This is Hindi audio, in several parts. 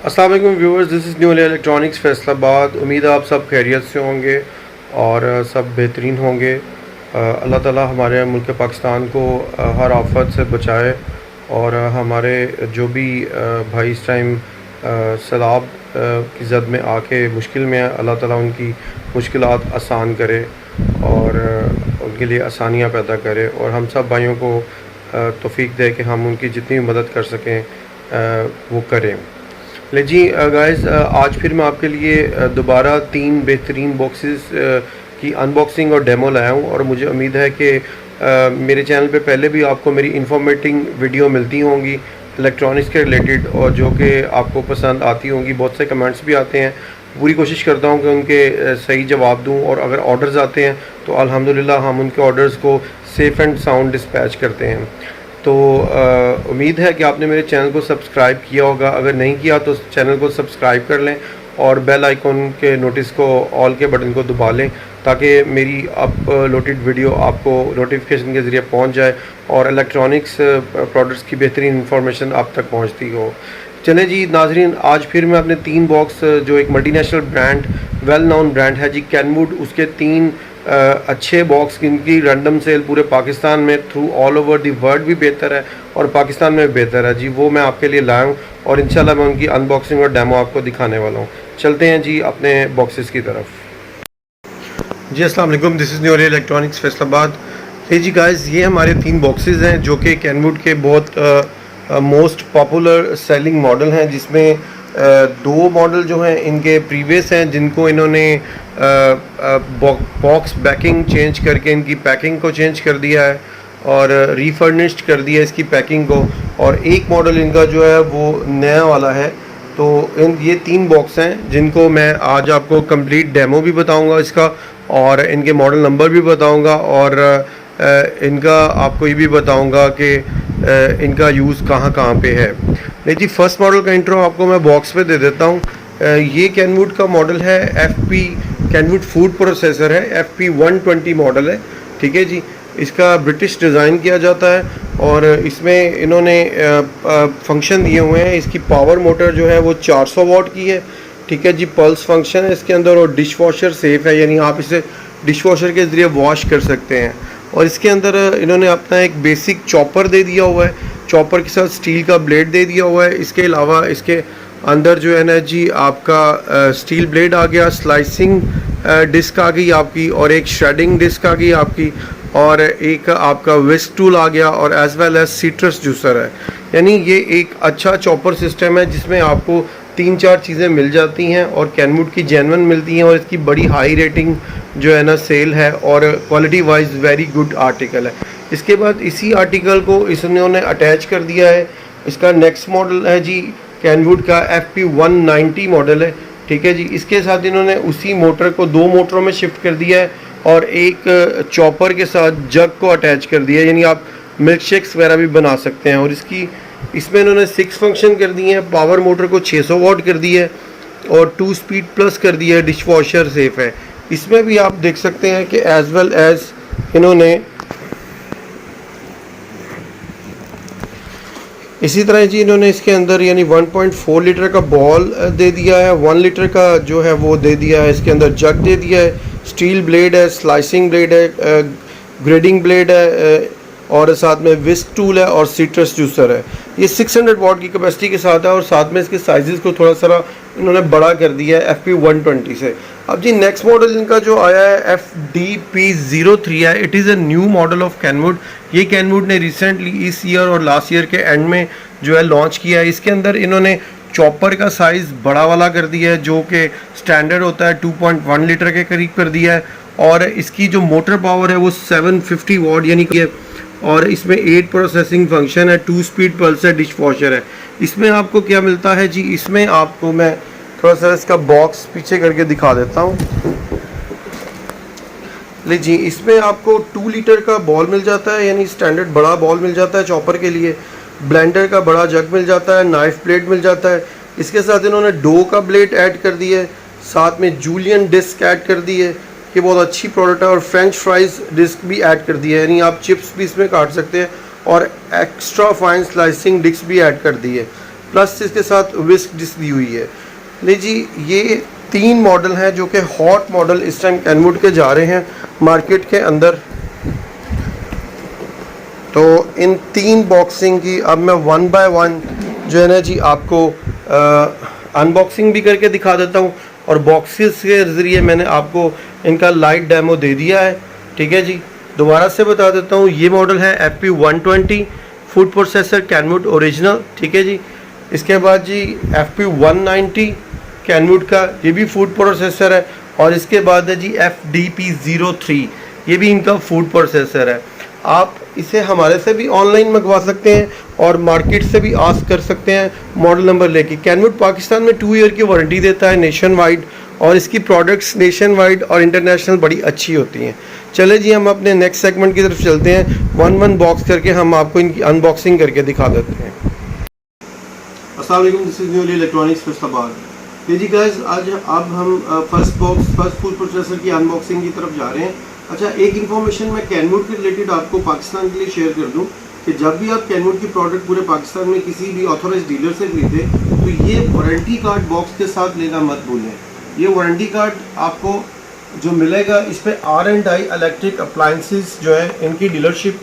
अस्सलाम वालेकुम viewers, this is new electronics Faisalabad. उम्मीद है आप सब खैरियत से होंगे और सब बेहतरीन होंगे। अल्लाह ताला हमारे मुल्क पाकिस्तान को हर आफत से बचाए और हमारे जो भी भाई इस टाइम सैलाब की जद में आके मुश्किल में है, अल्लाह ताला उनकी मुश्किलात आसान करे और उनके लिए आसानियाँ पैदा करे और हम सब भाइयों को तौफीक दे कि हम उनकी जितनी भी मदद कर सकें वो करें। ले जी गाइस, आज फिर मैं आपके लिए दोबारा 3 बेहतरीन बॉक्सेस की अनबॉक्सिंग और डेमो लाया हूँ और मुझे उम्मीद है कि मेरे चैनल पे पहले भी आपको मेरी इंफॉर्मेटिव वीडियो मिलती होंगी इलेक्ट्रॉनिक्स के रिलेटेड और जो कि आपको पसंद आती होंगी। बहुत से कमेंट्स भी आते हैं, पूरी कोशिश करता हूँ कि उनके सही जवाब दूँ और अगर ऑर्डर्स आते हैं तो अल्हम्दुलिल्लाह हम उनके ऑर्डर्स को सेफ़ एंड साउंड डिस्पैच करते हैं। तो उम्मीद है कि आपने मेरे चैनल को सब्सक्राइब किया होगा। अगर नहीं किया तो चैनल को सब्सक्राइब कर लें और बेल आइकॉन के नोटिस को ऑल के बटन को दबा लें ताकि मेरी अपलोडेड वीडियो आपको नोटिफिकेशन के ज़रिए पहुंच जाए और इलेक्ट्रॉनिक्स प्रोडक्ट्स की बेहतरीन इंफॉर्मेशन आप तक पहुंचती हो। चलें जी नाजरीन, आज फिर मैं अपने 3 बॉक्स जो एक multinational brand well known brand है जी कैनवुड, उसके 3 अच्छे बॉक्स जिनकी रैंडम सेल पूरे पाकिस्तान में through all over the world भी बेहतर है और पाकिस्तान में भी बेहतर है जी, वो मैं आपके लिए लाया हूँ और इंशाल्लाह मैं उनकी अनबॉक्सिंग और डेमो आपको दिखाने वाला हूँ। चलते हैं जी अपने बॉक्सेस की तरफ। जी अस्सलाम वालेकुम, this is new electronics Faisalabad. ये जी गाइस, ये हमारे 3 बॉक्सेस हैं जो कि कैनवुड के बहुत मोस्ट पॉपुलर सेलिंग मॉडल हैं, जिसमें 2 मॉडल जो हैं इनके प्रीवियस हैं जिनको इन्होंने बॉक्स बैकिंग चेंज करके इनकी पैकिंग को चेंज कर दिया है और रीफर्निश्ड कर दिया इसकी पैकिंग को, और एक मॉडल इनका जो है वो नया वाला है। तो ये 3 बॉक्स हैं जिनको मैं आज आपको कंप्लीट डेमो भी बताऊंगा इसका और इनके मॉडल नंबर भी बताऊंगा और इनका आपको ये भी बताऊंगा कि इनका यूज़ कहाँ कहाँ पे है। नहीं जी, फर्स्ट मॉडल का इंट्रो आपको मैं बॉक्स पे दे देता हूँ। ये कैनवुड का मॉडल है FP, कैनवुड फूड प्रोसेसर है, FP 120 मॉडल है। ठीक है जी, इसका ब्रिटिश डिज़ाइन किया जाता है और इसमें इन्होंने फंक्शन दिए हुए हैं। इसकी पावर मोटर जो है वो 400 वाट की है। ठीक है जी, पल्स फंक्शन है इसके अंदर और डिश वॉशर सेफ़ है, यानी आप इसे डिश वॉशर के ज़रिए वॉश कर सकते हैं। और इसके अंदर इन्होंने अपना एक बेसिक चॉपर दे दिया हुआ है, चॉपर के साथ स्टील का ब्लेड दे दिया हुआ है। इसके अलावा इसके अंदर जो है ना जी आपका स्टील ब्लेड आ गया, स्लाइसिंग डिस्क आ गई आपकी और एक श्रेडिंग डिस्क आ गई आपकी और एक आपका विस्क टूल आ गया और as well as citrus juicer है। यानी ये एक अच्छा चॉपर सिस्टम है जिसमें आपको 3-4 चीज़ें मिल जाती हैं और कैनवुड की जेन्युइन मिलती हैं और इसकी बड़ी हाई रेटिंग जो है ना सेल है और quality wise very good article है। इसके बाद इसी आर्टिकल को इन्होंने अटैच कर दिया है। इसका नेक्स्ट मॉडल है जी कैनवुड का FP 190 मॉडल है। ठीक है जी, इसके साथ इन्होंने उसी मोटर को 2 मोटरों में शिफ्ट कर दिया है और एक चॉपर के साथ जग को अटैच कर दिया है, यानी आप मिल्क शेक्स वगैरह भी बना सकते हैं। और इसमें इन्होंने 6 फंक्शन कर दिए हैं। पावर मोटर को 600 वाट कर दी है और 2 स्पीड प्लस कर दिया है, डिश वॉशर सेफ है। इसमें भी आप देख सकते हैं कि एज वेल एज इन्होंने इसी तरह जी इन्होंने इसके अंदर यानी 1.4 लीटर का बॉल दे दिया है, 1 लीटर का जो है वो दे दिया है। इसके अंदर जग दे दिया है, स्टील ब्लेड है, स्लाइसिंग ब्लेड है, ग्रेडिंग ब्लेड है और साथ में विस्क टूल है और सीट्रस जूसर है। ये 600 वाट की कैपेसिटी के साथ है और साथ में इसके साइजेस को थोड़ा सा इन्होंने बड़ा कर दिया है FP 120 से। अब जी नेक्स्ट मॉडल इनका जो आया है FDP03 है। It is a new model of Kenwood. ये कैनवुड ने रिसेंटली इस ईयर और लास्ट ईयर के एंड में जो है लॉन्च किया है। इसके अंदर इन्होंने चॉपर का साइज़ बड़ा वाला कर दिया है जो कि स्टैंडर्ड होता है, 2.1 लीटर के करीब कर दिया है और इसकी जो मोटर पावर है वो 750 वाट यानी कि और इसमें 8 प्रोसेसिंग फंक्शन है, 2 स्पीड पल्स है, डिश वॉशर है। इसमें आपको क्या मिलता है जी, इसमें आपको मैं थोड़ा सा इसका बॉक्स पीछे करके दिखा देता हूँ। ले जी, इसमें आपको 2 लीटर का बॉल मिल जाता है, यानी स्टैंडर्ड बड़ा बॉल मिल जाता है चॉपर के लिए। ब्लेंडर का बड़ा जग मिल जाता है, नाइफ ब्लेड मिल जाता है। इसके साथ इन्होंने डो का ब्लेड ऐड कर दिया है, साथ में जूलियन डिस्क ऐड कर दी है, ये बहुत अच्छी प्रोडक्ट है। और फ्रेंच फ्राइज डिस्क भी ऐड कर दी है, यानी आप चिप्स भी इसमें काट सकते हैं और एक्स्ट्रा फाइन स्लाइसिंग डिस्क भी ऐड कर दी है। प्लस इसके साथ विस्क डिस्क दी हुई है। ले जी, ये 3 मॉडल हैं जो कि हॉट मॉडल इस टाइम कैनवुड के जा रहे हैं मार्केट के अंदर। तो इन 3 बॉक्सिंग की अब मैं 1 बाय 1 जो है ना जी आपको अनबॉक्सिंग भी करके दिखा देता हूँ, और बॉक्सेस के ज़रिए मैंने आपको इनका लाइव डेमो दे दिया है। ठीक है जी, दोबारा से बता देता हूँ, ये मॉडल है FP120 food processor Kenwood original. ठीक है जी, इसके बाद जी FP190 कैनवुड का, ये भी फूड प्रोसेसर है, और इसके बाद है जी FDP03, ये भी इनका फूड प्रोसेसर है। आप इसे हमारे से भी ऑनलाइन मंगवा सकते हैं और मार्केट से भी आस्क कर सकते हैं मॉडल नंबर लेके। कैनवुड पाकिस्तान में 2 ईयर की वारंटी देता है नेशन वाइड, और इसकी प्रोडक्ट्स नेशन वाइड और इंटरनेशनल बड़ी अच्छी होती हैं। चले जी, हम अपने नेक्स्ट सेगमेंट की तरफ चलते हैं। 1 बॉक्स करके हम आपको इनकी अनबॉक्सिंग करके दिखा देते हैं। अस्सलाम वालेकुम, this is newly electronics Faisalabad. ये जी गाइस, आज अब हम फर्स्ट फूड प्रोसेसर की अनबॉक्सिंग की तरफ जा रहे हैं। अच्छा, एक इन्फॉर्मेशन मैं कैनवुड के रिलेटेड आपको पाकिस्तान के लिए शेयर कर दूं कि जब भी आप कैनवुड की प्रोडक्ट पूरे पाकिस्तान में किसी भी ऑथोराइज डीलर से खरीदें तो ये वारंटी कार्ड बॉक्स के साथ लेना मत भूलें। ये वारंटी कार्ड आपको जो मिलेगा, इस पे R&I इलेक्ट्रिक अप्लाइंसेस जो है इनकी डीलरशिप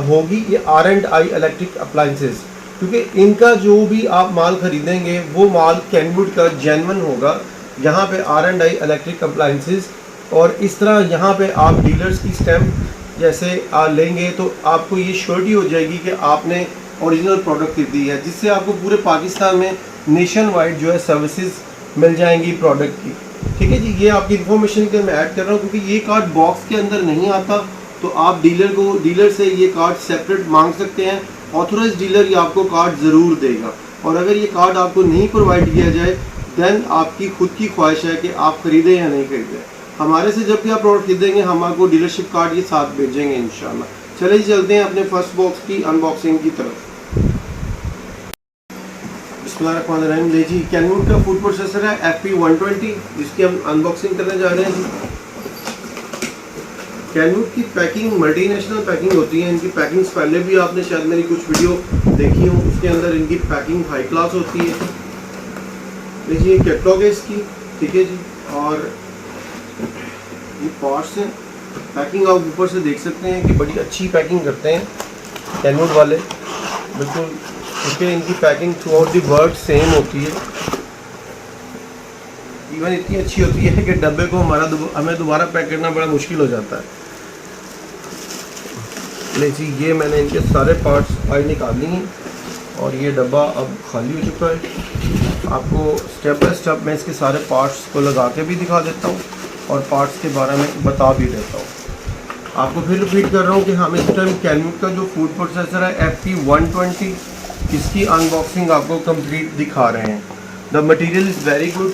होगी। ये R&I इलेक्ट्रिक अप्लाइंसेस, क्योंकि इनका जो भी आप माल खरीदेंगे वो माल कैनवुड का जेन्युइन होगा। यहाँ पे R&I इलेक्ट्रिक अप्लाइंसेस, और इस तरह यहाँ पे आप डीलर्स की स्टैम्प जैसे लेंगे तो आपको ये श्योरिटी हो जाएगी कि आपने ओरिजिनल प्रोडक्ट खरीदी है, जिससे आपको पूरे पाकिस्तान में नेशन वाइड जो है सर्विसेज मिल जाएंगी प्रोडक्ट की। ठीक है जी, ये आपकी इन्फॉर्मेशन के मैं ऐड कर रहा हूँ, क्योंकि ये कार्ड बॉक्स के अंदर नहीं आता, तो आप डीलर से ये कार्ड सेपरेट मांग सकते हैं। ऑथोराइज डीलर ये आपको कार्ड ज़रूर देगा, और अगर ये कार्ड आपको नहीं प्रोवाइड किया जाए देन आपकी खुद की ख्वाहिश है कि आप खरीदें या नहीं खरीदें। हमारे से जब भी आप प्रोडक्ट खरीदेंगे हम आपको डीलरशिप कार्ड ये साथ भेजेंगे इंशाल्लाह। चलिए चलते हैं अपने फर्स्ट बॉक्स की अनबॉक्सिंग की तरफ। बिस्मिल्लाहिर्रहमानिर्रहीम। ले जी, कैनवुड का फूड प्रोसेसर है FP120, जिसकी हम अनबॉक्सिंग करने जा रहे हैं जी। कैनवुड की पैकिंग मल्टीनेशनल पैकिंग होती है। इनकी पैकिंग्स पहले भी आपने शायद मेरी कुछ वीडियो देखी हो, उसके अंदर इनकी पैकिंग हाई क्लास होती है। देखिए कैटलॉग है इसकी। ठीक है जी, और ये पार्ट्स हैं। पैकिंग आप ऊपर से देख सकते हैं कि बड़ी अच्छी पैकिंग करते हैं कैनवुड वाले, बिल्कुल, क्योंकि इनकी packing through out the world same होती है। इवन इतनी अच्छी होती है कि डब्बे को हमें दोबारा पैक करना बड़ा मुश्किल हो जाता है। ले जी, ये मैंने इनके सारे पार्ट्स बाहर निकाल लिए हैं, और ये डब्बा अब खाली हो चुका है। आपको स्टेप बाय स्टेप मैं इसके सारे पार्ट्स को लगा के भी दिखा देता हूँ और पार्ट्स के बारे में बता भी देता हूँ। आपको फिर रिपीट कर रहा हूँ कि हम इस टाइम कैनवुड का जो फूड प्रोसेसर है FP120, इसकी अनबॉक्सिंग आपको कंप्लीट दिखा रहे हैं। The material is very good.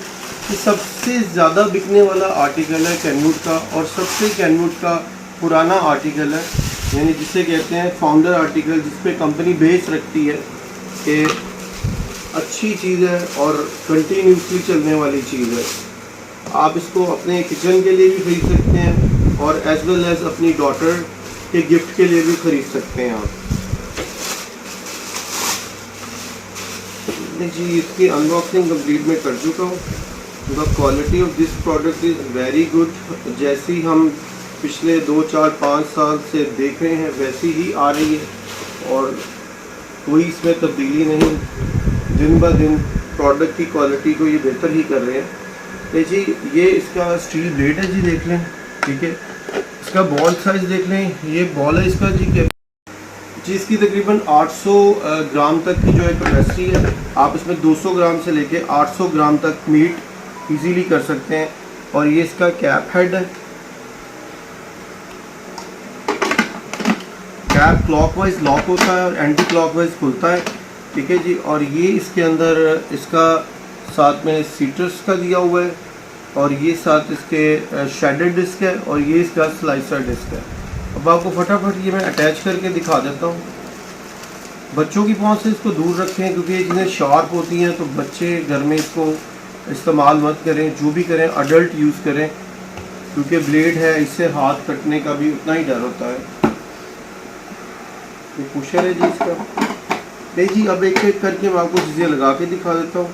ये सबसे ज़्यादा बिकने वाला आर्टिकल है कैनवुड का, और सबसे कैनवुड का पुराना आर्टिकल है, यानी जिसे कहते हैं फाउंडर आर्टिकल, जिस पे कंपनी बेस रखती है कि अच्छी चीज़ है और कंटिन्यूसली चलने वाली चीज़ है। आप इसको अपने किचन के लिए भी खरीद सकते हैं और एज वेल एज अपनी डॉटर के गिफ्ट के लिए भी खरीद सकते हैं आप। जी, इसकी अनबॉक्सिंग कंप्लीट मैं कर चुका हूँ। The quality of this product is very good. जैसी हम पिछले 2, 4, 5 साल से देख रहे हैं वैसी ही आ रही है, और कोई इसमें तब्दीली नहीं। दिन ब दिन प्रोडक्ट की क्वालिटी को ये बेहतर ही कर रहे हैं। ये जी, ये इसका स्टील ब्लेड है जी, देख लें। ठीक है, इसका बॉल साइज़ देख लें। ये बॉल है इसका जी इसकी तकरीबन 800 ग्राम तक की जो है कैपेसिटी है। आप इसमें 200 ग्राम से लेके 800 ग्राम तक मीट इजीली कर सकते हैं। और ये इसका कैप हेड है। कैप क्लॉकवाइज लॉक होता है और एंटी क्लॉकवाइज खुलता है। ठीक है जी, और ये इसके अंदर इसका साथ में सीट्रस का दिया हुआ है, और ये साथ इसके शेडेड डिस्क है, और ये इसका स्लाइसर डिस्क है। अब आपको फटाफट ये मैं अटैच करके दिखा देता हूँ। बच्चों की पहुँच से इसको दूर रखें, क्योंकि ये चीज़ें शार्प होती हैं, तो बच्चे घर में इसको इस्तेमाल मत करें। जो भी करें अडल्ट यूज़ करें, क्योंकि ब्लेड है, इससे हाथ कटने का भी उतना ही डर होता है। ये पुशर है जी इसका। नहीं जी, अब एक एक करके मैं आपको चीज़ें लगा के दिखा देता हूँ।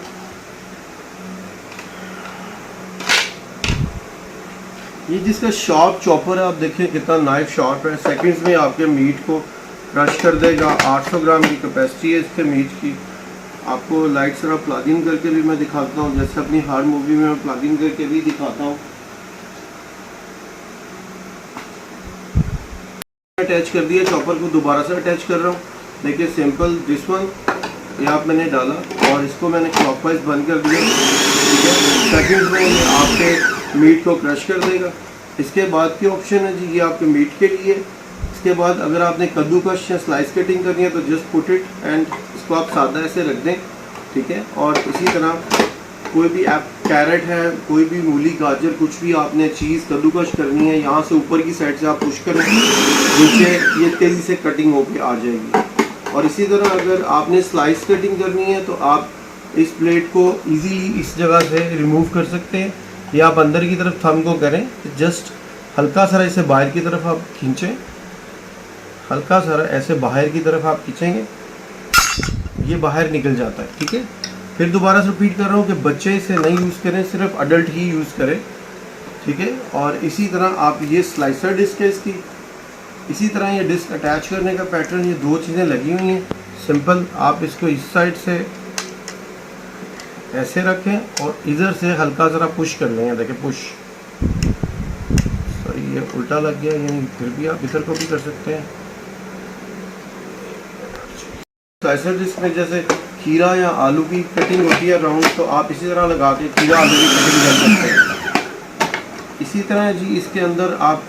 ये जिसका शार्प चॉपर है, आप देखिए कितना नाइफ शार्प है। सेकंड्स में आपके मीट को क्रश कर देगा। 800 ग्राम की कैपेसिटी है इसके मीट की। आपको लाइट तरह प्लग इन करके भी मैं दिखाता हूँ, जैसे अपनी हर मूवी में मैं प्लग इन करके भी दिखाता हूँ। अटैच कर दिया, चॉपर को दोबारा से अटैच कर रहा हूँ। देखिए सिंपल दिस वन, ये आप मैंने डाला और इसको मैंने क्लॉकवाइज बंद कर दिया, ठीक है। सेकंड्स में ये आपके मीट को क्रश कर देगा। इसके बाद की ऑप्शन है जी, ये आपके मीट के लिए। इसके बाद अगर आपने कद्दूकश या स्लाइस कटिंग करनी है तो जस्ट पुट इट एंड इसको आप सादा ऐसे रख दें, ठीक है। और इसी तरह कोई भी आप कैरेट है, कोई भी मूली, गाजर, कुछ भी आपने चीज़ कद्दूकश करनी है, यहाँ से ऊपर की साइड से आप पुश करें, नीचे ये तेज़ी से कटिंग होके आ जाएगी। और इसी तरह अगर आपने स्लाइस कटिंग करनी है तो आप इस प्लेट को इजीली इस जगह से रिमूव कर सकते हैं, या आप अंदर की तरफ थंब को करें, जस्ट हल्का सा इसे बाहर की तरफ आप खींचें, हल्का सा ऐसे बाहर की तरफ आप खींचेंगे, ये बाहर निकल जाता है, ठीक है। फिर दोबारा से रिपीट कर रहा हूँ कि बच्चे इसे नहीं यूज़ करें, सिर्फ अडल्ट ही यूज़ करें, ठीक है। और इसी तरह आप ये स्लाइसर डिस्क है इसकी, इसी तरह ये डिस्क अटैच करने का पैटर्न, ये दो चीज़ें लगी हुई हैं। सिंपल आप इसको इस साइड से ऐसे रखें और इधर से हल्का ज़रा पुश कर लें, देखिए पुश, सॉरी ये उल्टा लग गया, यानी फिर भी आप इधर को भी कर सकते हैं। स्लाइसर डिस्क में जैसे खीरा या आलू की कटिंग होती है राउंड, तो आप इसी तरह लगा के खीरा आलू की कटिंग कर सकते हैं। इसी तरह जी इसके अंदर आप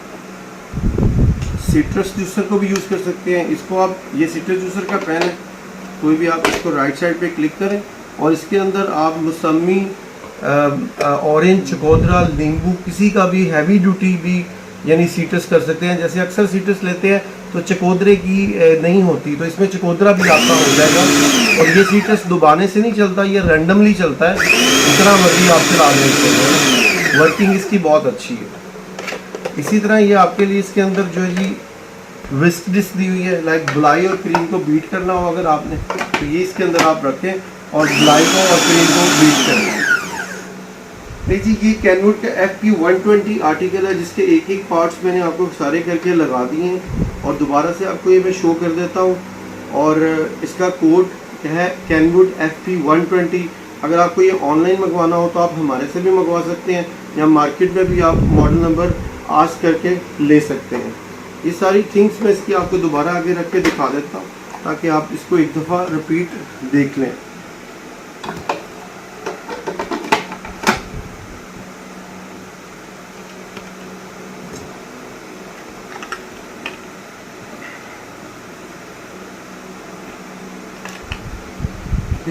सिट्रस जूसर को भी यूज़ कर सकते हैं। इसको आप, ये सिट्रस जूसर का पेन है, कोई भी आप इसको राइट साइड पे क्लिक करें और इसके अंदर आप मौसमी, ऑरेंज, चकोदरा, नींबू, किसी का भी हैवी ड्यूटी भी यानी सीट्रस कर सकते हैं। जैसे अक्सर सीट्रस लेते हैं तो चकोदरे की नहीं होती, तो इसमें चकोदरा भी आपका हो जाएगा। और ये सीट्रस दुबाने से नहीं चलता, ये रैंडमली चलता है, जितना मर्जी आप चला लेते, वर्किंग इसकी बहुत अच्छी है। इसी तरह ये आपके लिए इसके अंदर जो है जी विस्क डिस्क दी हुई है, लाइक बुलाई और क्रीम को बीट करना हो अगर आपने, तो ये इसके अंदर आप रखें और बुलाई को और क्रीम को बीट करें। जी ये कैनवुड का FP120 आर्टिकल है, जिसके एक एक पार्ट्स मैंने आपको सारे करके लगा दिए हैं और दोबारा से आपको ये मैं शो कर देता हूँ। और इसका कोड है कैनवुड FP120। अगर आपको ये ऑनलाइन मंगवाना हो तो आप हमारे से भी मंगवा सकते हैं, या मार्केट में भी आप मॉडल नंबर आस्क करके ले सकते हैं। ये सारी थिंग्स मैं इसकी आपको दोबारा आगे रख के दिखा देता हूँ ताकि आप इसको एक दफ़ा रिपीट देख लें।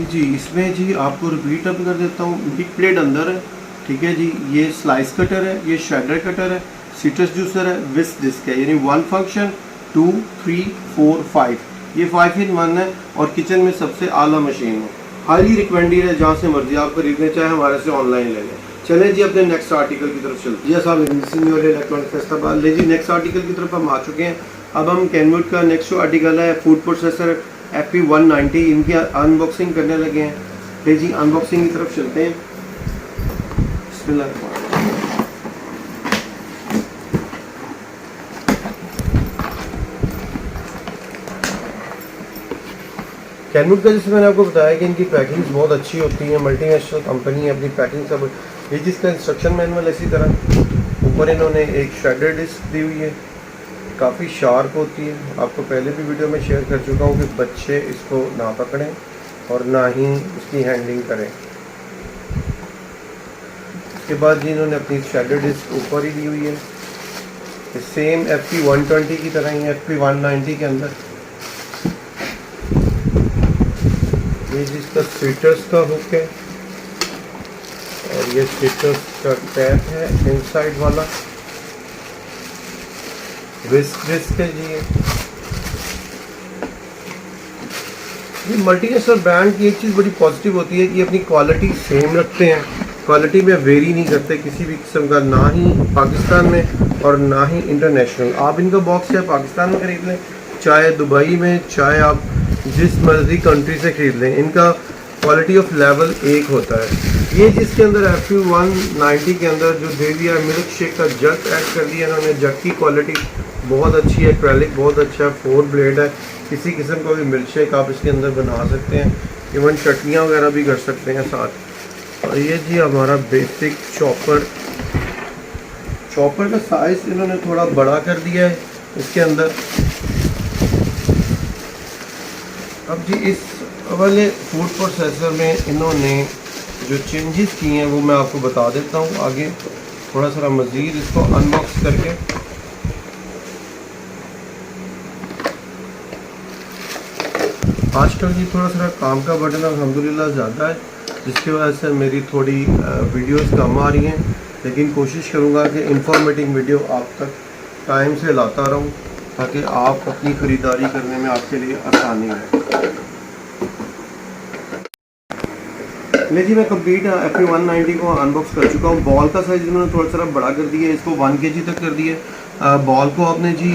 जी इसमें जी आपको रिपीट अप कर देता हूँ। बिग प्लेट अंदर है, ठीक है जी। ये स्लाइस कटर है, ये शेडर कटर है, सिट्रस जूसर है, विस्क डिस्क है, यानी 1 फंक्शन 2 3 4 5, ये 5 in 1 है और किचन में सबसे आला मशीन है। हाईली रिकमेंडेड है, जहाँ से मर्जी आप खरीदने चाहे हमारे से ऑनलाइन ले लें। चलें जी अपने नेक्स्ट आर्टिकल की तरफ चलते हैं। जी साहब इलेक्ट्रॉनिक फैसलाबाद ले जी, नेक्स्ट आर्टिकल की तरफ हम आ चुके हैं। अब हम कैनवुड का नेक्स्ट जो आर्टिकल है फूड प्रोसेसर FP190, इनकी अनबॉक्सिंग करने लगे हैं। ले जी अनबॉक्सिंग की तरफ चलते हैं। बिस्मिल्लाह। कैनवुड का जैसे मैंने आपको बताया कि इनकी पैकिंग्स बहुत अच्छी होती है, मल्टीनेशनल कंपनी है, अपनी पैकिंग सब। ये जिसका इंस्ट्रक्शन मैनुअल इसी तरह ऊपर इन्होंने एक शेडर डिस्क दी हुई है, काफ़ी शार्प होती है। आपको पहले भी वीडियो में शेयर कर चुका हूँ कि बच्चे इसको ना पकड़ें और ना ही इसकी हैंडलिंग करें। इसके बाद जी इन्होंने अपनी शेडर डिस्क ऊपर ही दी हुई है, सेम FP120 की तरह ही FP190 के अंदर। ये जिसका सिट्रस का हुक है और ये सिट्रस का टैप है इनसाइड वाला। विस्क डिस्क है जी। ये मल्टीनेशनल ब्रांड की एक चीज़ बड़ी पॉजिटिव होती है कि अपनी क्वालिटी सेम रखते हैं, क्वालिटी में वेरी नहीं करते किसी भी किस्म का, ना ही पाकिस्तान में और ना ही इंटरनेशनल। आप इनका बॉक्स चाहे पाकिस्तान में खरीद लें, चाहे दुबई में, चाहे आप जिस मर्जी कंट्री से ख़रीद लें, इनका क्वालिटी ऑफ लेवल एक होता है। ये जिसके अंदर FP190 के अंदर जो दे दिया मिल्क शेक का जग ऐड कर दिया इन्होंने, जग की क्वालिटी बहुत अच्छी है, एक्रेलिक बहुत अच्छा है, 4 ब्लेड है, किसी किस्म का भी मिल्क शेक आप इसके अंदर बना सकते हैं, इवन चटनियाँ वगैरह भी कर सकते हैं साथ। और ये जी हमारा बेसिक चॉपर का साइज़ इन्होंने थोड़ा बड़ा कर दिया है इसके अंदर। अब जी इस वाले फूड प्रोसेसर में इन्होंने जो चेंजेस किए हैं वो मैं आपको बता देता हूँ आगे थोड़ा सा मज़ीद इसको अनबॉक्स करके। आजकल जी थोड़ा सा काम का बर्डन अल्हम्दुलिल्लाह ज़्यादा है, जिसकी वजह से मेरी थोड़ी वीडियोस कम आ रही हैं, लेकिन कोशिश करूँगा कि इंफॉर्मेटिव वीडियो आप तक टाइम से लाता रहूँ ताकि आप अपनी ख़रीदारी करने में आपके लिए आसानी है। ले जी मैं कंप्लीट FP190 को अनबॉक्स कर चुका हूँ। बॉल का साइज़ इन्होंने थोड़ा सा बढ़ा कर दिया है, इसको 1 kg तक कर दिया है। बॉल को आपने जी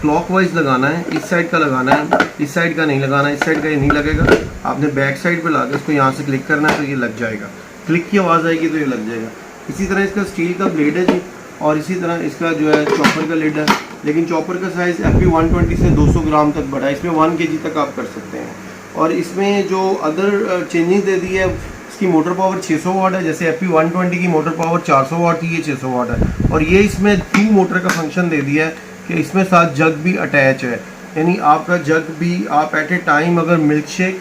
क्लॉकवाइज लगाना है, इस साइड का लगाना है, इस साइड का नहीं लगाना, इस साइड का ये नहीं लगेगा। आपने बैक साइड पे लाकर इसको यहाँ से क्लिक करना है तो ये लग जाएगा, क्लिक की आवाज़ आएगी तो ये लग जाएगा। इसी तरह इसका स्टील का ब्लेड है जी, और इसी तरह इसका जो है चॉपर का लिड है, लेकिन चॉपर का साइज़ FP120 से 200 ग्राम तक बढ़ा है, इसमें 1 kg तक आप कर सकते हैं। और इसमें जो अदर चेंजिंग दे दी है, इसकी मोटर पावर 600 वाट है, जैसे FP120 की मोटर पावर 400 वाट थी, ये 600 वाट है। और ये इसमें 2 मोटर का फंक्शन दे दिया है कि इसमें साथ जग भी अटैच है, यानी आपका जग भी आप एट ए टाइम अगर मिल्क शेक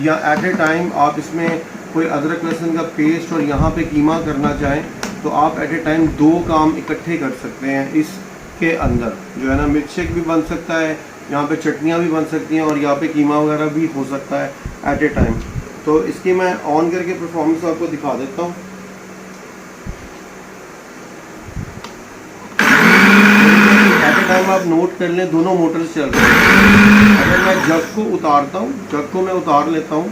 या एट ए टाइम आप इसमें कोई अदरक लहसुन का पेस्ट और यहाँ पे कीमा करना चाहें तो आप एट ए टाइम 2 काम इकट्ठे कर सकते हैं। इसके अंदर जो है ना मिल्क शेक भी बन सकता है, यहाँ पे चटनियाँ भी बन सकती हैं और यहाँ पे कीमा वगैरह भी हो सकता है एट ए टाइम। तो इसकी मैं ऑन करके परफॉर्मेंस आपको दिखा देता हूँ। एट ए टाइम आप नोट कर लें दोनों मोटर्स चल रहे हैं। अगर मैं जग को उतारता हूँ, जग को मैं उतार लेता हूँ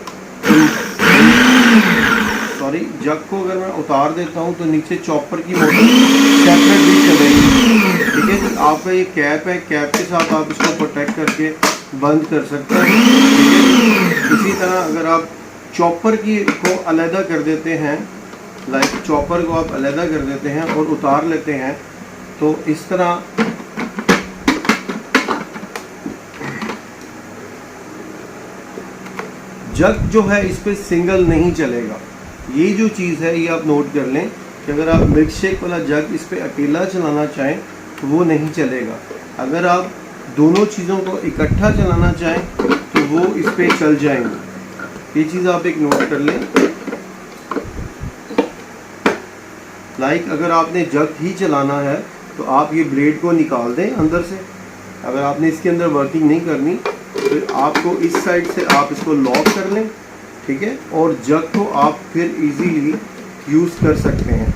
सॉरी जग को अगर मैं उतार देता हूँ तो नीचे चॉपर की मोटर सेपरेट भी चलेगी, ठीक है। तो आपका ये कैप है, कैप के साथ आप इसको प्रोटेक्ट करके बंद कर सकते हैं, ठीक है। इसी तरह अगर आप चॉपर की को अलहदा कर देते हैं, लाइक चॉपर को आप अलहदा कर देते हैं और उतार लेते हैं तो इस तरह जग जो है इस पर सिंगल नहीं चलेगा। ये जो चीज़ है ये आप नोट कर लें कि अगर आप मिल्क शेक वाला जग इस पर अकेला चलाना चाहें तो वो नहीं चलेगा। अगर आप दोनों चीज़ों को इकट्ठा चलाना चाहें तो वो इस पर चल जाएंगे। ये चीज़ आप एक नोट कर लें। लाइक अगर आपने जग ही चलाना है तो आप ये ब्लेड को निकाल दें अंदर से। अगर आपने इसके अंदर वर्किंग नहीं करनी तो आपको इस साइड से आप इसको लॉक कर लें, ठीक है, और जग को आप फिर इजीली यूज़ कर सकते हैं।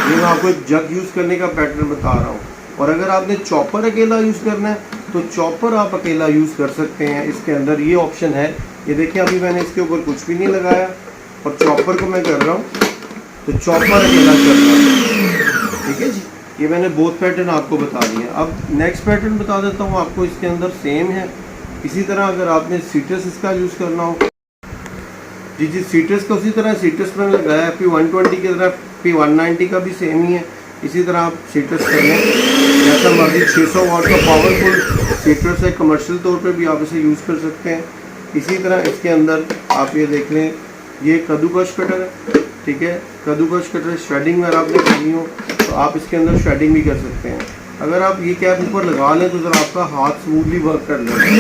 ये मैं आपको एक जग यूज़ करने का पैटर्न बता रहा हूँ। और अगर आपने चॉपर अकेला यूज़ करना है तो चॉपर आप अकेला यूज़ कर सकते हैं। इसके अंदर ये ऑप्शन है, ये देखिए अभी मैंने इसके ऊपर कुछ भी नहीं लगाया और चॉपर को मैं कर रहा हूँ तो चॉपर अकेला चल रहा है, ठीक है जी। ये मैंने बोथ पैटर्न आपको बता दिए। अब नेक्स्ट पैटर्न बता देता हूँ आपको, इसके अंदर सेम है। इसी तरह अगर आपने सीट्रस इसका यूज़ करना हो जी सीट्रस का उसी तरह सीट्रस में लगाया FP120 की तरह FP190 का भी सेम ही है। इसी तरह आप सीट्रस कर लें, जैसा मर्जी 600 वाट का पावरफुल सीट्रस है, कमर्शियल तौर पे भी आप इसे यूज़ कर सकते हैं। इसी तरह इसके अंदर आप ये देख लें, ये कद्दूकश कटर है, ठीक है, कद्दूकश कटर श्रेडिंग अगर आपने करनी हो तो आप इसके अंदर श्रेडिंग भी कर सकते हैं। अगर आप ये कैप ऊपर लगा लें तो ज़रा आपका हाथ स्मूथली वर्क कर लेगा, ठीक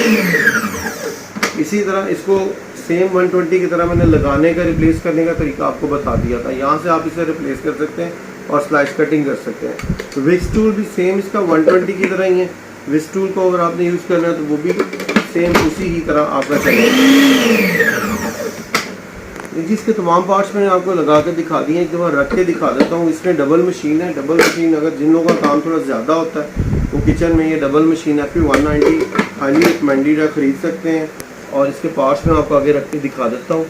है। इसी तरह इसको सेम 120 की तरह मैंने लगाने का रिप्लेस करने का तरीका आपको बता दिया था। यहाँ से आप इसे रिप्लेस कर सकते हैं और स्लाइस कटिंग कर सकते हैं। तो विक्स टूल भी सेम इसका 120 की तरह ही है। विक्स टूल को अगर आपने यूज़ करना है तो वो भी सेम उसी ही तरह आपका चलेगा। जिसके तमाम पार्ट्स मैंने आपको लगा कर दिखा दिए, एक दफ़ा रख के दिखा देता हूँ। इसमें डबल मशीन है। डबल मशीन अगर जिन लोगों का काम थोड़ा ज़्यादा होता है वो किचन में ये double machine FP190 highly recommended है, ख़रीद सकते हैं। और इसके पार्ट्स में आपको आगे रख के दिखा देता हूँ।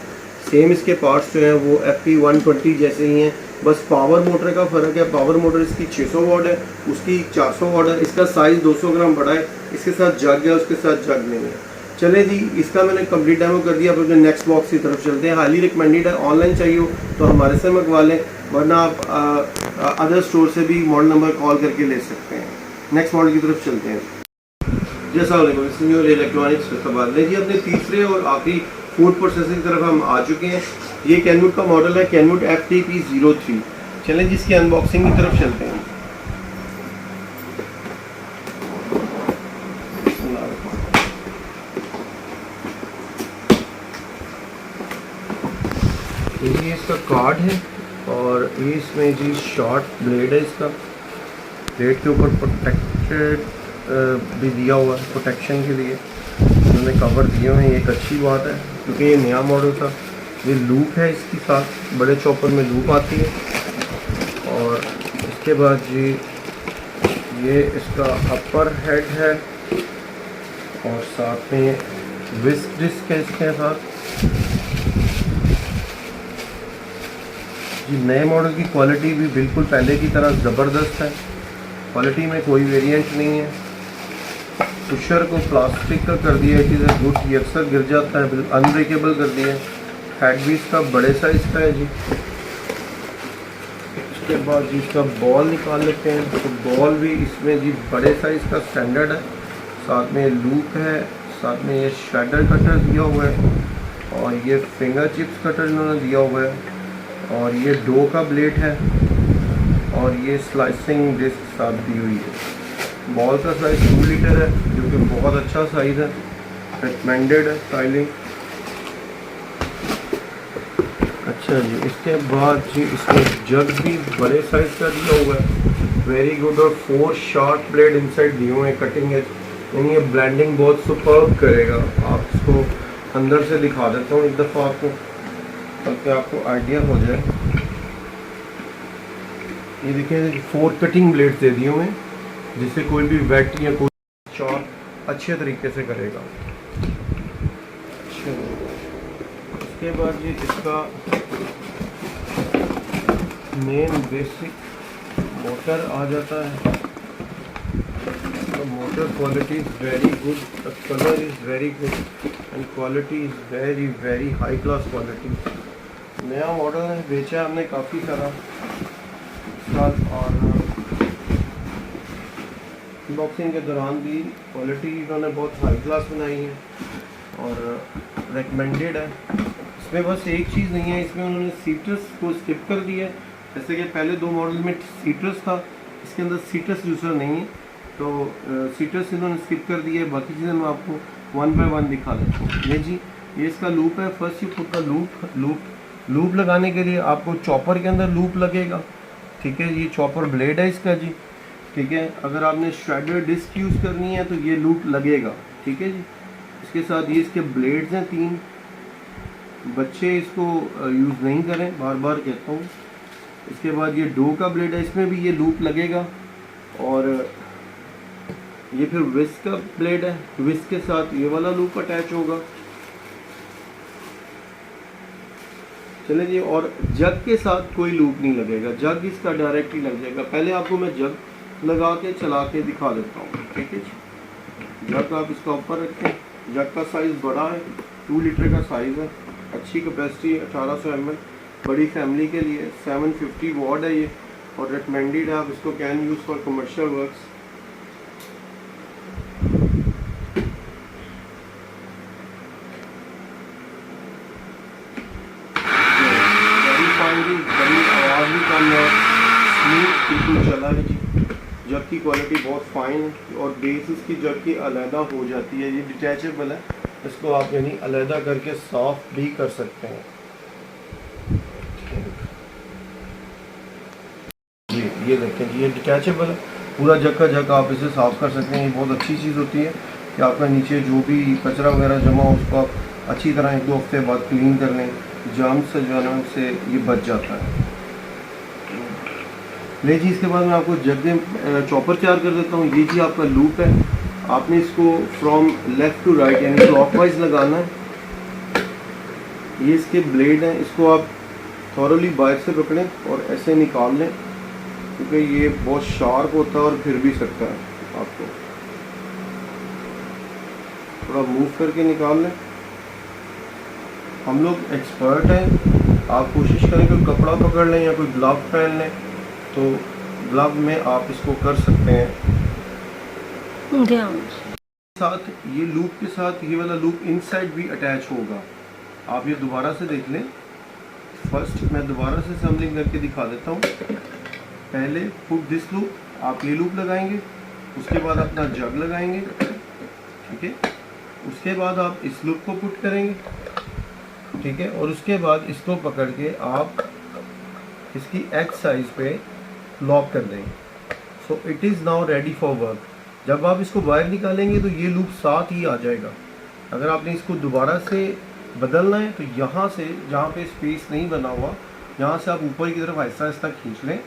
सेम इसके पार्ट्स जो हैं वो FP120 जैसे ही हैं, बस पावर मोटर का फ़र्क है। पावर मोटर इसकी 600 वाट है, उसकी 400 वाट है। इसका साइज़ 200 ग्राम बड़ा है, इसके साथ जग है, उसके साथ जग नहीं है। चले जी, इसका मैंने कंप्लीट डेमो कर दिया। अब अपने नेक्स्ट बॉक्स की तरफ चलते हैं। हाईली रिकमेंडेड है, ऑनलाइन चाहिए हो तो हमारे से मंगवा लें, वरना आप अदर स्टोर से भी मॉडल नंबर कॉल करके ले सकते हैं। नेक्स्ट मॉडल की तरफ चलते हैं। जी अस्सलाम वालेकुम, न्यू इलेक्ट्रॉनिक्स फैसलाबाद में जी अपने तीसरे और आखिरी फूड प्रोसेसिंग की तरफ हम आ चुके हैं। ये कैनवुड का मॉडल है, कैनवुड FTP03। चलें जिसकी अनबॉक्सिंग की तरफ चलते हैं। ये इसका कार्ड है और ये इसमें जी शॉर्ट ब्लेड है। इसका ब्लेड के ऊपर प्रोटेक्टेड भी दिया हुआ है, प्रोटेक्शन के लिए उन्होंने कवर दिए हुए हैं। ये एक अच्छी बात है क्योंकि ये नया मॉडल था। ये लूप है इसके साथ, बड़े चॉपर में लूप आती है। और इसके बाद जी ये इसका अपर हेड है और साथ में विस्क डिस्क है इसके साथ। जी नए मॉडल की क्वालिटी भी बिल्कुल पहले की तरह ज़बरदस्त है, क्वालिटी में कोई वेरिएंट नहीं है। पुशर को प्लास्टिक का कर दिया है कि गुड, ये अक्सर गिर जाता है, अनब्रेकेबल कर दिया है। हेड भी इसका बड़े साइज़ का है जी। उसके बाद जी इसका बॉल निकाल लेते हैं, तो बॉल भी इसमें जी बड़े साइज़ का स्टैंडर्ड है। साथ में लूप है, साथ में ये शेडर कटर दिया हुआ है और ये फिंगर चिप्स कटर इन्होंने दिया हुआ है। और ये डो का ब्लेड है और ये स्लाइसिंग डिस्क साथ दी हुई है। बॉल का साइज़ 2 लीटर है जो कि बहुत अच्छा साइज़ है, रिकमेंडेड है स्टाइलिंग। अच्छा जी, इसके बाद जी इसमें जग भी बड़े साइज़ का दिया हुआ है, वेरी गुड। और 4 शार्प ब्लेड इनसाइड दिए हुए हैं, कटिंग एज, यानी ये ब्लेंडिंग बहुत सुपर्ब करेगा। आप इसको अंदर से दिखा देता हूँ एक दफ़ा आपको, ताकि आपको आइडिया हो जाए। ये देखिए 4 कटिंग ब्लेड दे दिए हुए हैं, जिससे कोई भी वेट या कोई चॉप अच्छे तरीके से करेगा। अच्छा, इसके बाद ये इसका मेन बेसिक मोटर आ जाता है। तो motor quality is very good, the colour is very good and quality is very very high class quality. नया मॉडल है, बेचा हमने काफ़ी सारा साथ। और अनबॉक्सिंग के दौरान भी क्वालिटी इन्होंने बहुत हाई क्लास बनाई है और रेकमेंडेड है। इसमें बस एक चीज़ नहीं है, इसमें उन्होंने सीट्रस को स्किप कर दिया है। जैसे कि पहले 2 मॉडल में सीट्रस था, इसके अंदर सीट्रस यूज़र नहीं है, तो सीट्रस इन्होंने स्किप कर दिया है। बाकी चीज़ें मैं आपको 1 बाय 1 दिखा देता हूँ। ये जी, ये इसका लूप है, first you put the loop लगाने के लिए आपको चॉपर के अंदर लूप लगेगा, ठीक है। ये चॉपर ब्लेड है इसका जी, ठीक है। अगर आपने श्रेडर डिस्क यूज़ करनी है तो ये लूप लगेगा, ठीक है जी। इसके साथ ये इसके ब्लेड्स हैं 3। बच्चे इसको यूज़ नहीं करें, बार बार कहता हूँ। इसके बाद ये डो का ब्लेड है, इसमें भी ये लूप लगेगा। और ये फिर विस्क का ब्लेड है, विस्क के साथ ये वाला लूप अटैच होगा। चले जी, और जग के साथ कोई लूप नहीं लगेगा, जग इसका डायरेक्ट ही लग जाएगा। पहले आपको मैं जग लगा के चला के दिखा देता हूँ, ठीक है जी। जग आप इसका ऊपर रखें, जग का साइज़ बड़ा है, 2 लीटर का साइज़ है, अच्छी कैपेसिटी है, 1800 ml, बड़ी फैमिली के लिए। 750 वाट है ये और रिकमेंडेड है, आप इसको can use for commercial works. बड़ी आवाज़ भी कम है, स्मूथ बिल्कुल चला है जी। जग की क्वालिटी बहुत फाइन है और बेस इसकी जग की अलहदा हो जाती है। ये डिटैचेबल है, इसको आप यानी अलहदा करके साफ भी कर सकते हैं जी। ये देखें जी, ये डिटैचेबल है, पूरा जग का जग आप इसे साफ़ कर सकते हैं। ये बहुत अच्छी चीज़ होती है कि आपका नीचे जो भी कचरा वगैरह जमा हो उसको आप अच्छी तरह 1-2 हफ्ते बाद क्लीन कर लें, जर्म्स से जो है से ये बच जाता है। ले जी, इसके बाद मैं आपको जग में चॉपर तैयार कर देता हूँ। ये जी आपका लूप है, आपने इसको फ्रॉम लेफ़्ट टू राइट यानी क्लॉकवाइज लगाना है। ये इसके ब्लेड हैं, इसको आप थॉरली बाहर से पकड़ें और ऐसे निकाल लें, क्योंकि ये बहुत शार्प होता है और फिर भी सकता है। आपको थोड़ा मूव करके निकाल लें। हम लोग एक्सपर्ट हैं, आप कोशिश करें कोई कपड़ा पकड़ लें या कोई ग्लव पहन लें, तो ग्लव में आप इसको कर सकते हैं। साथ ये लूप के साथ ये वाला लूप इनसाइड भी अटैच होगा। आप ये दोबारा से देख लें। फर्स्ट मैं दोबारा से असेंबलिंग करके दिखा देता हूँ। पहले पुट दिस लूप, आप ये लूप लगाएंगे, उसके बाद अपना जग लगाएंगे, ठीक है। उसके बाद आप इस लूप को पुट करेंगे, ठीक है, और उसके बाद इसको पकड़ के आप इसकी एक्स साइज पे लॉक कर देंगे। So it is now ready for work. जब आप इसको बाहर निकालेंगे तो ये लूप साथ ही आ जाएगा। अगर आपने इसको दोबारा से बदलना है तो यहाँ से, जहाँ पे स्पेस नहीं बना हुआ, यहाँ से आप ऊपर की तरफ आहिस्ता आहिस्ता खींच लें,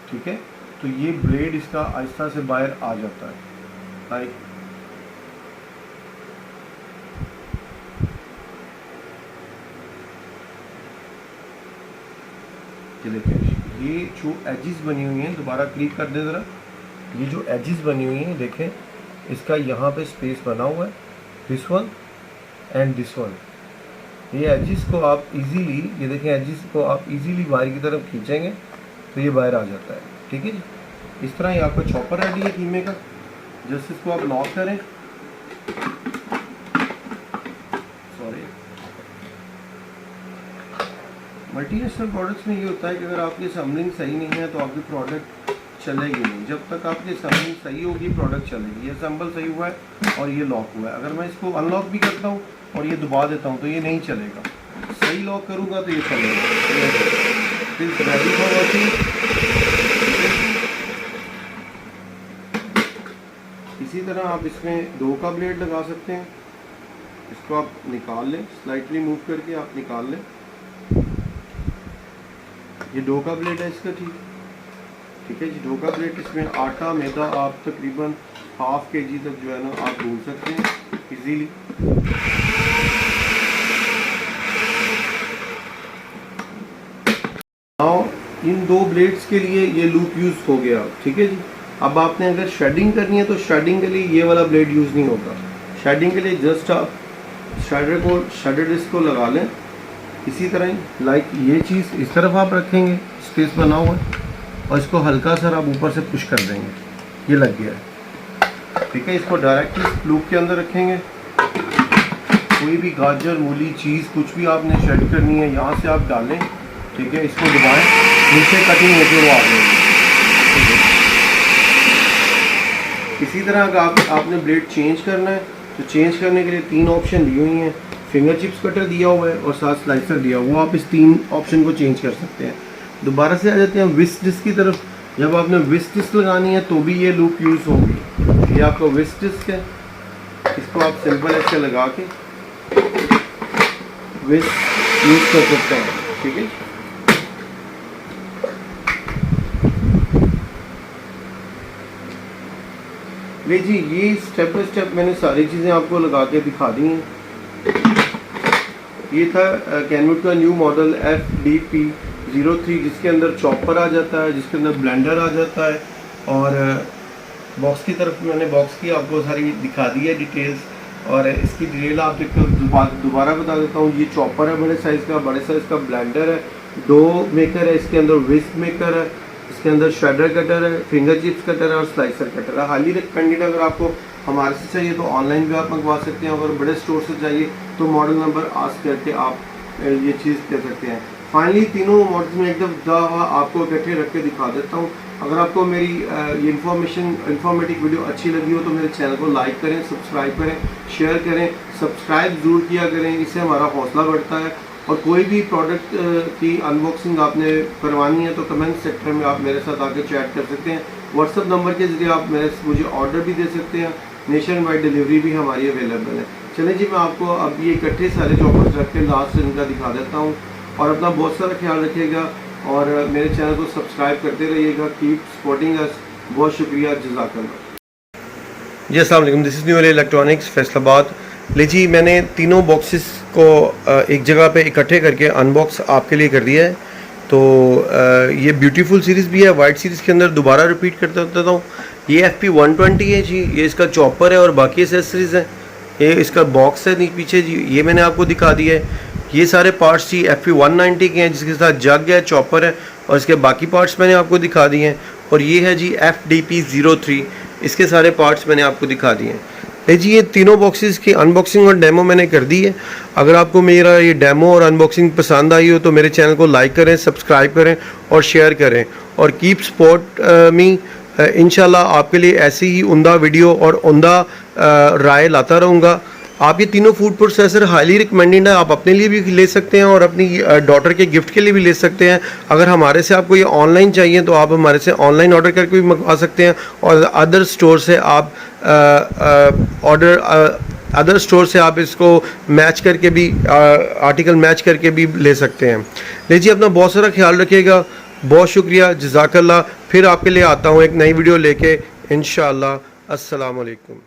ठीक है, तो ये ब्लेड इसका आहिस्ता से बाहर आ जाता है। लाइक ये देखिए, ये जो एजेस बनी हुई हैं, दोबारा क्लिक कर दें ज़रा। ये जो एजेस बनी हुई हैं देखें, इसका यहाँ पे स्पेस बना हुआ है, this one and this one. ये एजेस को आप इजीली, ये देखें, एजेस को आप इजीली बाहर की तरफ खींचेंगे तो ये बाहर आ जाता है, ठीक है जी। इस तरह ये आपका चॉपर रेडी है कीमे का। जस्ट इसको आप लॉक करें, सॉरी, मल्टीनेशनल प्रोडक्ट्स में ये होता है कि अगर आपकी असेंबलिंग सही नहीं है तो आपकी प्रोडक्ट चलेगी नहीं। जब तक आपकी असेंबलिंग सही होगी प्रोडक्ट चलेगी। ये असेंबल सही हुआ है और ये लॉक हुआ है। अगर मैं इसको अनलॉक भी करता हूँ और ये दबा देता हूँ तो ये नहीं चलेगा। सही लॉक करूँगा तो ये चलेगा। Ready for working. इसी तरह आप इसमें 2 का ब्लेड लगा सकते हैं। इसको आप निकाल लें, स्लाइटली मूव करके आप निकाल लें। ये 2 का ब्लेड है इसका, ठीक है जी। 2 का ब्लेड, इसमें आटा मैदा आप तकरीबन ½ kg तक जो है ना आप भून सकते हैं इजीली। इन 2 ब्लेड्स के लिए ये लूप यूज़ हो गया, ठीक है जी। अब आपने अगर शेडिंग करनी है तो शेडिंग के लिए ये वाला ब्लेड यूज़ नहीं होगा। शेडिंग के लिए जस्ट आप शेडर डिस्क को लगा लें। इसी तरह ही लाइक ये चीज़ इस तरफ आप रखेंगे, स्पेस बना हुआ है, और इसको हल्का सा आप ऊपर से पुश कर देंगे, ये लग गया है, ठीक है। इसको डायरेक्टली लूप के अंदर रखेंगे। कोई भी गाजर, मूली, चीज़ कुछ भी आपने शेड करनी है यहाँ से आप डालें, ठीक है। इसको दबाएं, नीचे कटिंग होकर वो आ जाएगी, ठीक है। इसी तरह अगर आपने ब्लेड चेंज करना है तो चेंज करने के लिए 3 ऑप्शन दी हुई हैं। फिंगर चिप्स कटर दिया हुआ है और साथ स्लाइसर दिया हुआ, आप इस 3 ऑप्शन को चेंज कर सकते हैं। दोबारा से आ जाते हैं विस्ट डिस्क की तरफ। जब आपने विस्ट डिस्क लगानी है तो भी ये लूप यूज़ होगी। ये आपका विस्ट डिस्क है, इसको आप सिंपल ऐसे लगा के विस्ट यूज़ कर सकते हैं, ठीक है। ले जी, ये स्टेप बाय स्टेप मैंने सारी चीज़ें आपको लगा के दिखा दी हैं। ये था कैनवुड का न्यू मॉडल FDP03, जिसके अंदर चॉपर आ जाता है, जिसके अंदर ब्लेंडर आ जाता है, और बॉक्स की तरफ मैंने बॉक्स की आपको सारी दिखा दी है डिटेल्स। और इसकी डिटेल आप देखो, दोबारा बता देता हूँ। ये चॉपर है बड़े साइज़ का, बड़े साइज़ का ब्लेंडर है, डो मेकर है, इसके अंदर विस्क मेकर है, इसके अंदर श्रेडर कटर है, फिंगर चिप्स कटर है और स्लाइसर कटर है। Highly recommended. अगर आपको हमारे से चाहिए तो ऑनलाइन भी आप मंगवा सकते हैं। अगर बड़े स्टोर से चाहिए तो मॉडल नंबर आस्क करके आप ये चीज़ कर सकते हैं। फाइनली तीनों मॉडल्स में एकदम दवा आपको इकट्ठे रख के दिखा देता हूँ। अगर आपको मेरी ये इन्फॉर्मेटिव वीडियो अच्छी लगी हो तो मेरे चैनल को लाइक करें, सब्सक्राइब करें, शेयर करें। सब्सक्राइब ज़रूर किया करें, इससे हमारा हौसला बढ़ता है। और कोई भी प्रोडक्ट की अनबॉक्सिंग आपने करवानी है तो कमेंट सेक्टर में आप मेरे साथ आके चैट कर सकते हैं। व्हाट्सअप नंबर के ज़रिए आप मुझे ऑर्डर भी दे सकते हैं। नेशन वाइड डिलीवरी भी हमारी अवेलेबल है। चलें जी, मैं आपको अब ये इकट्ठे सारे चॉपर्स रख के लास्ट इनका दिखा देता हूँ। और अपना बहुत सारा ख्याल रखिएगा और मेरे चैनल को सब्सक्राइब करते रहिएगा। Keep supporting us. बहुत शुक्रिया, जज़ाकल्लाह। जी अस्सलाम वालेकुम, this is new electronics Faisalabad. ले जी, मैंने तीनों बॉक्सेस को एक जगह पे इकट्ठे करके अनबॉक्स आपके लिए कर दिया है। तो ये ब्यूटीफुल सीरीज़ भी है, वाइट सीरीज़ के अंदर दोबारा रिपीट करता देता हूँ। ये FP120 है जी, ये इसका चॉपर है और बाकी एसेसरीज़ हैं। ये इसका बॉक्स है पीछे जी, ये मैंने आपको दिखा दिया है। ये सारे पार्ट्स जी FP190 के हैं, जिसके साथ जग है, चॉपर है और इसके बाकी पार्ट्स मैंने आपको दिखा दिए हैं। और ये है जी FDP03, इसके सारे पार्ट्स मैंने आपको दिखा दिए हैं। जी, ये तीनों बॉक्सेस की अनबॉक्सिंग और डेमो मैंने कर दी है। अगर आपको मेरा ये डेमो और अनबॉक्सिंग पसंद आई हो तो मेरे चैनल को लाइक करें, सब्सक्राइब करें और शेयर करें और कीप सपोर्ट मी। इंशाल्लाह आपके लिए ऐसी ही उम्दा वीडियो और उम्दा राय लाता रहूँगा। आप ये तीनों फूड प्रोसेसर हाईली रिकमेंडेड है, आप अपने लिए भी ले सकते हैं और अपनी डॉटर के गिफ्ट के लिए भी ले सकते हैं। अगर हमारे से आपको ये ऑनलाइन चाहिए तो आप हमारे से ऑनलाइन ऑर्डर करके भी मंगवा सकते हैं और अदर स्टोर से आप अदर स्टोर से आप इसको मैच करके भी आर्टिकल मैच करके भी ले सकते हैं। लीजिए, अपना बहुत सारा ख्याल रखिएगा। बहुत शुक्रिया, जज़ाकल्लाह। फिर आपके लिए आता हूँ एक नई वीडियो लेके इंशाअल्लाह। अस्सलाम वालेकुम।